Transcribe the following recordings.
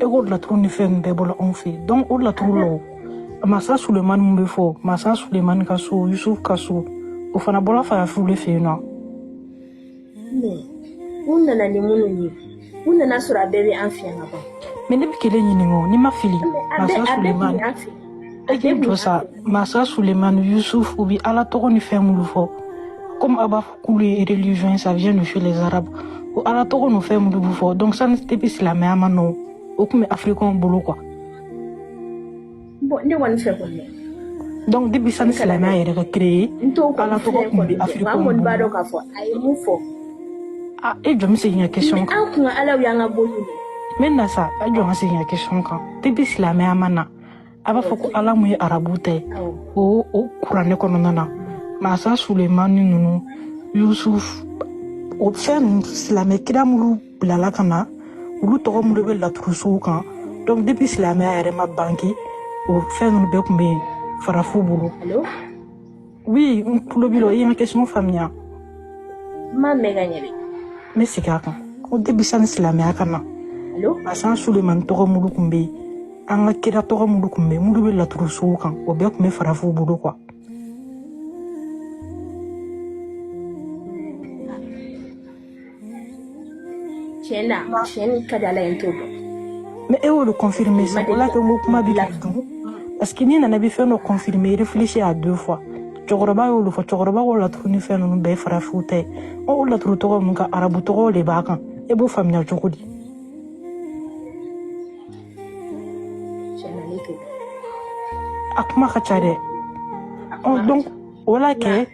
ego la turu ni fɛn bɛɛ bɔla anw fɛ donc o laturu lɔ masa Sulemani mun bɛ fɔ masa Sulemani ka so Yusuf ka so o fana bɔla Farafinw de fɛ yen nɔ. Mun nana ni minnu ye mun nana sɔrɔ a bɛɛ bɛ an fɛ yan ka ban. mais ne bɛ kelen ɲininka ni ma fili masa Sulemani e k'i jɔ sa masa Sulemani Yusuf u bɛ Ala tɔgɔ ni fɛn minnu fɔ comme a b'a fɔ k'olu ye religion ça vient de chez les arabes o Ala tɔgɔ ni fɛn minnu bɛ fɔ donc ça depuis silamɛya ma nɔ o tun bɛ africain bolo quoi. Bon ne kɔni fɛ kɔni. Donc depuis ça ni silamɛya yɛrɛ ka créer Ala tɔgɔ tun bɛ africain bolo. An kɔni b'a dɔn k'a fɔ a ye mun fɔ. Ah e jɔ n bɛ segin ka question kan. An kun ka Ala y'an ka boli de. Mɛ na sa a jɔ n ka segin ka question kan depuis silamɛya ma na a b'a fɔ ko Ala mun ye arabu ta ye o kuranɛ kɔnɔna na masa Sulemani ninnu Yusuf o fɛn ninnu silamɛ kira minnu bilala ka na olu tɔgɔ minnu bɛ laturusow kan donc depuis silamɛya yɛrɛ ma bange o fɛn ninnu bɛɛ tun bɛ farafinw bolo. Oui n tulo b'i la i ye n ka question faamuya. N m'a mɛn ka ɲɛ dɛ. N bɛ segin a kan ko depuis sani silamɛya ka na masa Sulemani tɔgɔ minnu tun bɛ yen an ka kira tɔgɔ minnu tun bɛ yen minnu bɛ laturusow kan o bɛɛ tun bɛ farafinw bolo quoi. Tiɲɛ ka di Ala ye n t'o dɔn. Mais e y'o de confirmer sa o la kɛ n ko kuma bɛ ka dun parce que n'i nana i bɛ fɛn dɔ confirmer i réfléchis à deux fois cɛkɔrɔba y'o de fɔ cɛkɔrɔba ko laturu ni fɛn ninnu bɛɛ ye farafinw ta ye o laturu tɔgɔ ninnu ka arabu tɔgɔw de b'a kan e b'o faamuya cogo di. A kuma ka ca dɛ donc o la kɛ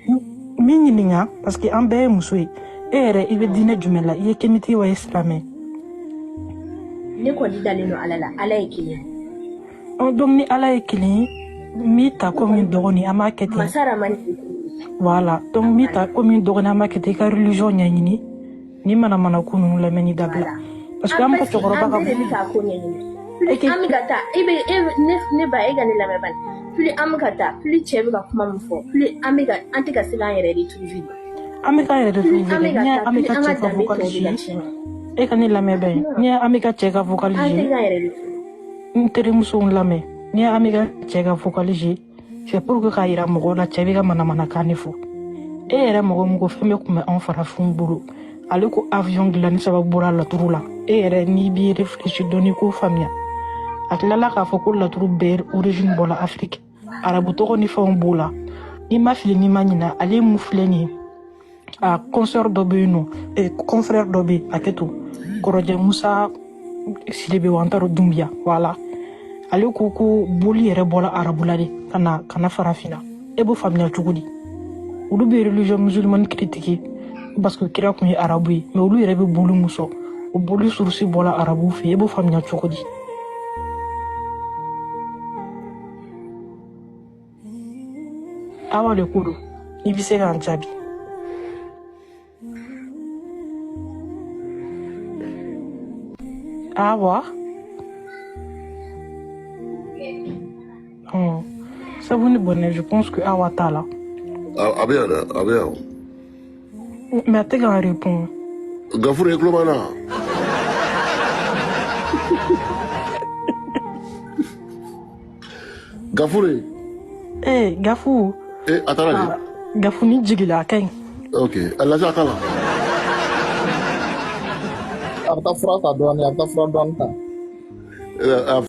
min ɲininka parce que an bɛɛ ye muso ye e yɛrɛ i bɛ diinɛ jumɛn la i ye kɛmɛtigi wa i ye silamɛ. Ne kɔni dalen don Ala la Ala ye kelen. Donc ni Ala ye kelen ye min ta komi dɔgɔnin an b'a kɛ ten. Masa Ramani. Voilà donc min ta komi dɔgɔnin an b'a kɛ ten i ka religion ɲɛɲini ni mana ko ninnu lamɛn ni dabila parce que an ka cɛkɔrɔba ka an bɛɛ de bɛ k'a ko ɲɛɲini. Plus an bɛ ka taa ne ba e ka ne lamɛn bani plus an bɛ ka taa plus cɛ bɛ ka kuma min fɔ plus an tɛ ka se k'an yɛrɛ retrouver. An bɛ k'an yɛrɛ retrouver n'i ye an bɛ ka cɛ ka vocaliser e ka ne lamɛn bɛn n'i ye an bɛ ka cɛ ka vocaliser n terimusow lamɛn n'i ye an bɛ ka cɛ ka vocaliser c'est pour que k'a yira mɔgɔw la cɛ bɛ ka manamanakan de fɔ e yɛrɛ mɔgɔ min ko fɛn bɛ tun bɛ anw farafinw bolo ale ko avion dilanni sababu bɔra laturu la e yɛrɛ n'i b'i réfléchir dɔɔni k'o faamuya a tilala k'a fɔ ko laturu bɛɛ origine bɔra Afrique arabu tɔgɔ ni fɛnw b'o la n'i ma fili n'i ma ɲina ale mun filɛ nin ye a consœur dɔ bɛ yen nɔ confrère dɔ bɛ yen a kɛ to kɔrɔjɛ Musa Sidibe Wantaro Dumbiya voilà ale ko boli yɛrɛ bɔra arabu la de ka na farafinna e b'o faamuya cogo di olu bɛ religion musulmane critiquer parce que kira tun ye arabu ye mais olu yɛrɛ bɛ boli mun sɔrɔ o boli source bɔra arabuw fɛ e b'o faamuya cogo di. Awa de ko don i bɛ se k'an jaabi. Awa sabu ni bonheur je pense que Awa t'a la. A bɛ yan dɛ a bɛ yan. Mais a tɛ k'an répondre. Gafure i tulo b'an na. Gafure. Gafu. A taara de. Gafu ni jigila a ka ɲi. Ok a lajɛ a kan na. A bɛ taa fura ta dɔɔni a bɛ taa fura dɔɔni ta.